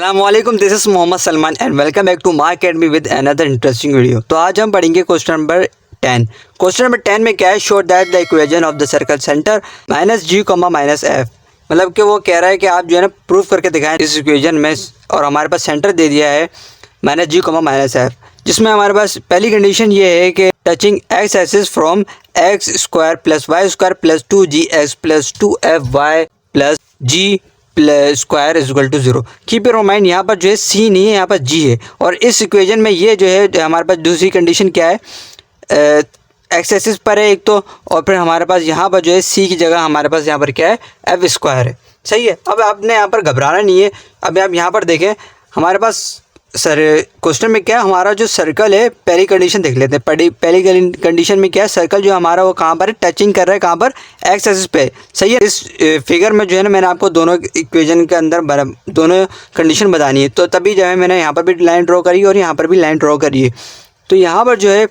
अस्सलामुअलैकुम, this is Mohammad Salman and welcome back to my academy with another interesting video. तो आज हम पढ़ेंगे क्वेश्चन नंबर 10। क्वेश्चन नंबर 10 में क्या है, show that the equation of the circle centre minus G comma minus F. मतलब कि वो कह रहा है कि आप जो है ना प्रूफ करके दिखाएं इस इक्वेशन में, और हमारे पास सेंटर दे दिया है minus G comma minus F, जिसमें हमारे पास पहली कंडीशन ये है कि touching X axis from X square plus Y square plus 2gx plus 2fy plus G plus square is equal to 0। Keep your mind, यहाँ पर जो है सी नहीं है, यहाँ पर जी है। और इस इक्वेशन में ये जो है हमारे पास दूसरी कंडीशन क्या है, एक्स एक्सिस पर है एक तो, और फिर हमारे पास यहाँ पर जो है सी की जगह हमारे पास यहाँ पर क्या है, एफ स्क्वायर है। सही है। अब आपने यहाँ पर घबराना नहीं है। अब आप यहाँ पर देखें, हमारे पास सर क्वेश्चन में क्या है, हमारा जो सर्कल है, पहली कंडीशन देख लेते हैं। पहली कंडीशन में क्या है, सर्कल जो हमारा वो कहाँ पर है, टचिंग कर रहा है कहाँ पर, एक्स एक्सिस पे। सही है। इस फिगर में जो है ना, मैंने आपको दोनों इक्वेशन के अंदर दोनों कंडीशन बतानी है, तो तभी जो है मैंने यहाँ पर भी लाइन ड्रॉ करी और यहाँ पर भी लाइन ड्रॉ करी है। तो यहाँ पर जो है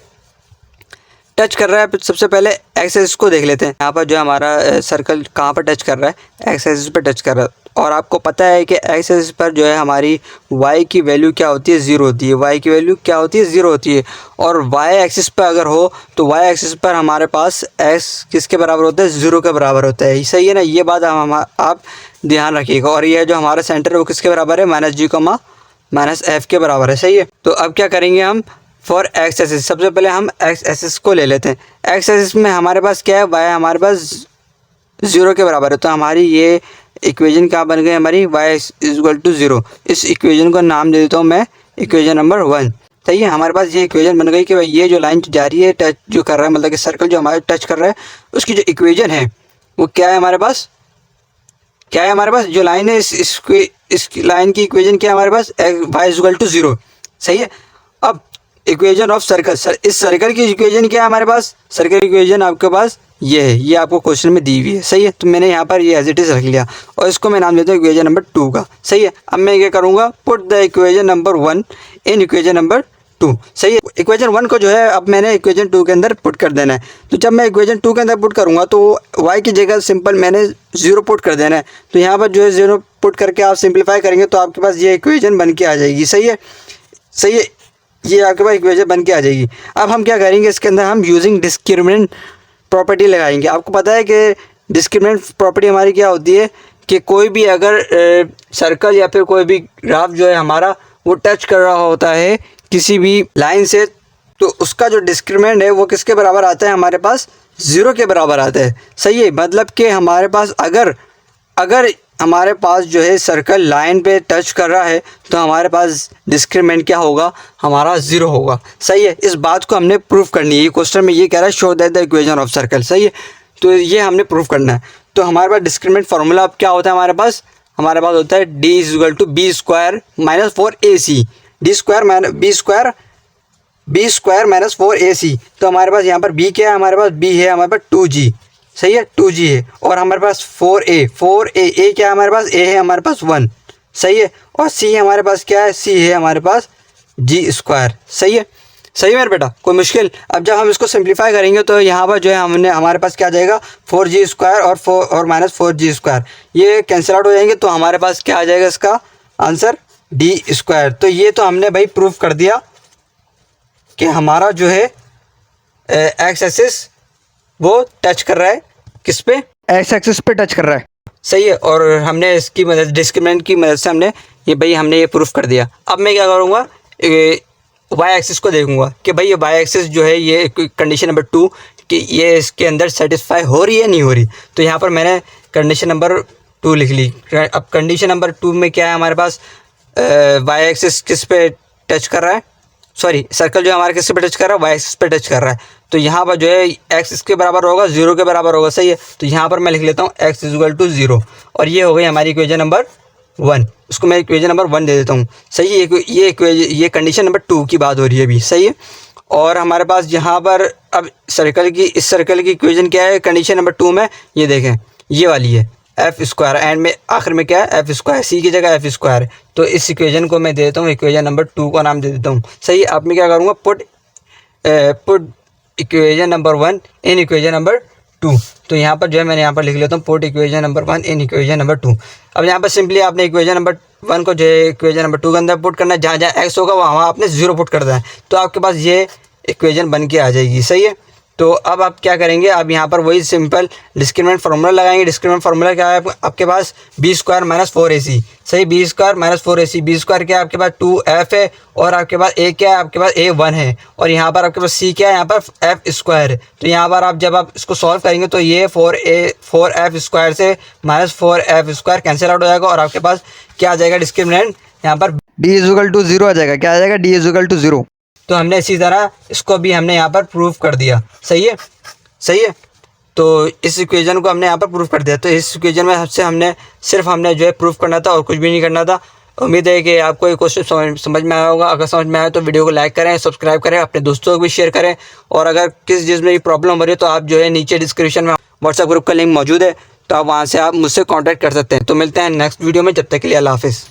टच कर रहा है, सबसे पहले एक्स एक्सिस को देख लेते हैं। यहाँ पर जो हमारा सर्कल कहाँ पर टच कर रहा है, एक्स एक्सिस पर टच कर रहा है। और आपको पता है कि एक्स एक्सिस पर जो है हमारी y की वैल्यू क्या होती है, 0 होती है। y की वैल्यू क्या होती है, 0 होती है। और y एक्सिस पर अगर हो तो y एक्सिस पर हमारे पास x किसके बराबर होता है, 0 के बराबर होता है। सही है ना, ये बात आप ध्यान रखिएगा। और ये जो हमारा सेंटर है वो किसके बराबर है, minus G comma minus F के बराबर है। सही है। तो अब क्या करेंगे हम, फॉर एक्स एक्सिस सबसे पहले हम एक्स एक्सिस को ले लेते हैं। एक्स एक्सिस में हमारे पास क्या है, y हमारे पास 0 के बराबर है। तो हमारी ये इक्वेशन क्या बन गई, हमारी y इज इक्वल टू 0। इस इक्वेशन को नाम दे देता हूँ मैं इक्वेशन नंबर 1। सही है। हमारे पास ये इक्वेशन बन गई कि भाई ये जो लाइन जा रही है, टच जो कर रहा है, मतलब कि सर्कल जो हमारे टच कर रहा है, उसकी जो इक्वेशन है वो क्या है हमारे पास, क्या है हमारे पास जो लाइन है, इस लाइन की इक्वेशन क्या है हमारे पास, y इज इक्वल टू 0। सही है। अब इक्वेशन ऑफ सर्कल, इस सर्कल की इक्वेशन क्या है हमारे पास, सर्कल इक्वेशन आपके पास ये है, ये आपको क्वेश्चन में दी हुई है। सही है। तो मैंने यहाँ पर ये एज इट इज रख लिया और इसको मैं नाम देता हूँ इक्वेशन नंबर 2 का। सही है। अब मैं क्या करूँगा, put the equation number 1 in equation number 2। सही है। इक्वेशन 1 को जो है अब मैंने इक्वेशन 2 के अंदर पुट कर देना है। तो जब मैं इक्वेशन 2 के अंदर पुट करूँगा तो y की जगह सिंपल मैंने 0 पुट कर देना है। तो यहाँ पर जो है 0 पुट करके आप सिंप्लीफाई करेंगे तो आपके पास ये इक्वेशन बन के आ जाएगी। सही है। सही है। ये आपके पास इक्वेशन बन के आ जाएगी। अब हम क्या करेंगे, इसके अंदर हम यूजिंग डिस्क्रिमिनेंट प्रॉपर्टी लगाएंगे। आपको पता है कि डिस्क्रिमिनेंट प्रॉपर्टी हमारी क्या होती है कि कोई भी अगर सर्कल या फिर कोई भी ग्राफ जो है हमारा वो टच कर रहा होता है किसी भी लाइन से, तो उसका जो डिस्क्रिमिनेंट है वो किसके बराबर आता है, हमारे पास 0 के बराबर आता है। सही है। मतलब कि हमारे पास अगर हमारे पास जो है सर्कल लाइन पे टच कर रहा है तो हमारे पास डिस्क्रिमिनेंट क्या होगा, हमारा 0 होगा। सही है। इस बात को हमने प्रूफ करनी है। ये क्वेश्चन में ये कह रहा है show that the equation of circle. सही है। तो ये हमने प्रूफ करना है। तो हमारे पास डिस्क्रिमिनेंट फार्मूला अब क्या होता है, हमारे पास होता है d is equal to B square minus 4ac, D square minus B square minus 4ac। तो हमारे पास यहाँ पर b क्या है, हमारे पास b है हमारे पास 2g। सही है। 2g है। और हमारे पास 4a क्या है हमारे पास, a है हमारे पास 1। सही है। और c हमारे पास क्या है, c है हमारे पास g स्क्वायर। सही है। सही है मेरे बेटा, कोई मुश्किल। अब जब हम इसको सिंप्लीफाई करेंगे तो यहाँ पर जो है हमारे पास क्या आ जाएगा, 4g स्क्वायर और माइनस 4g स्क्वायर, ये कैंसिल आउट हो जाएंगे। तो हमारे पास क्या आ जाएगा इसका आंसर, d स्क्वायर। तो ये तो हमने भाई प्रूफ कर दिया कि हमारा जो है एक्स एक्सिस वो टच कर रहा है किस पे, एक्स एक्सिस पे टच कर रहा है। सही है। और हमने इसकी मदद, डिस्क्रिमिनेंट की मदद से हमने ये प्रूफ कर दिया। अब मैं क्या करूँगा, वाई एक्सिस को देखूंगा कि भाई ये वाई एक्सिस जो है, ये कंडीशन नंबर 2 कि ये इसके अंदर सेटिस्फाई हो रही है नहीं हो रही। तो यहाँ पर मैंने कंडीशन नंबर 2 लिख ली। अब कंडीशन नंबर 2 में क्या है हमारे पास, वाई एक्सिस किस पे टच कर रहा है, सॉरी सर्कल जो हमारे किस पे टच कर रहा है, वाई एक्सिस पे टच कर रहा है। तो यहाँ पर जो है एक्स इसके बराबर होगा, 0 के बराबर होगा। सही है। तो यहाँ पर मैं लिख लेता हूँ एक्स इज इक्वल टू 0। और ये हो गई हमारी इक्वेशन नंबर 1। उसको मैं इक्वेशन नंबर 1 दे देता हूँ। सही है। ये कंडीशन नंबर 2 की बात हो रही है अभी। सही है। और हमारे पास यहाँ पर अब इस सर्कल की इक्वेशन क्या है कंडीशन नंबर 2 में, ये देखें ये वाली है एफ स्क्वायर, एंड में आखिर में क्या है एफ स्क्वायर, सी की जगह एफ स्क्वायर है। तो इस इक्वेशन को मैं दे देता हूँ इक्वेशन नंबर 2 का नाम दे देता हूँ। सही है। अब मैं क्या करूँगा, put equation number 1 in equation number 2। तो यहाँ पर जो है मैंने यहाँ पर लिख लेता हूँ put equation number 1 in equation number 2। अब यहाँ पर सिंपली आपने इक्वेशन नंबर 1 को जो है इक्वेशन नंबर 2 के अंदर पुट करना है, जहाँ जहाँ x होगा वहाँ आपने 0 पुट कर देना है, तो आपके पास ये इक्वेशन बन के आ जाएगी। सही है। तो अब आप क्या करेंगे, अब यहाँ पर वही सिंपल डिस्क्रिमिनेंट फार्मूला लगाएंगे। डिस्क्रिमिनेंट फार्मूला क्या है आपके पास, बी स्क्वायर माइनस 4ac। सही, B square minus 4ac। B square क्या है आपके पास 2f है, और आपके पास a क्या है आपके पास a 1 है, और यहाँ पर आपके पास c क्या है यहाँ पर f स्क्वायर है। तो यहाँ पर आप जब आप इसको सॉल्व करेंगे तो ये 4f स्क्वायर से minus 4f square cancel out हो जाएगा, और आपके पास क्या आ जाएगा डिस्क्रिमिनेंट यहाँ पर d इक्वल टू 0 आ जाएगा। क्या आ जाएगा, d इक्वल टू 0। तो हमने इसी तरह इसको भी हमने यहाँ पर प्रूफ कर दिया। सही है, सही है। तो इस इक्वेशन को हमने यहाँ पर प्रूफ कर दिया। तो इस इक्वेशन में हमने सिर्फ जो है प्रूफ करना था और कुछ भी नहीं करना था। उम्मीद है कि आपको ये क्वेश्चन समझ में आया होगा। अगर समझ में आया तो वीडियो को लाइक करें, सब्सक्राइब करें, अपने दोस्तों को भी शेयर करें, और अगर किस चीज़ में भी प्रॉब्लम हो रही है तो आप जो है नीचे डिस्क्रिप्शन में व्हाट्सएप ग्रुप का लिंक मौजूद है, तो आप वहाँ से आप मुझसे कॉन्टैक्ट कर सकते हैं। तो मिलते हैं नेक्स्ट वीडियो में, जब तक के लिए अल्लाह हाफिज़।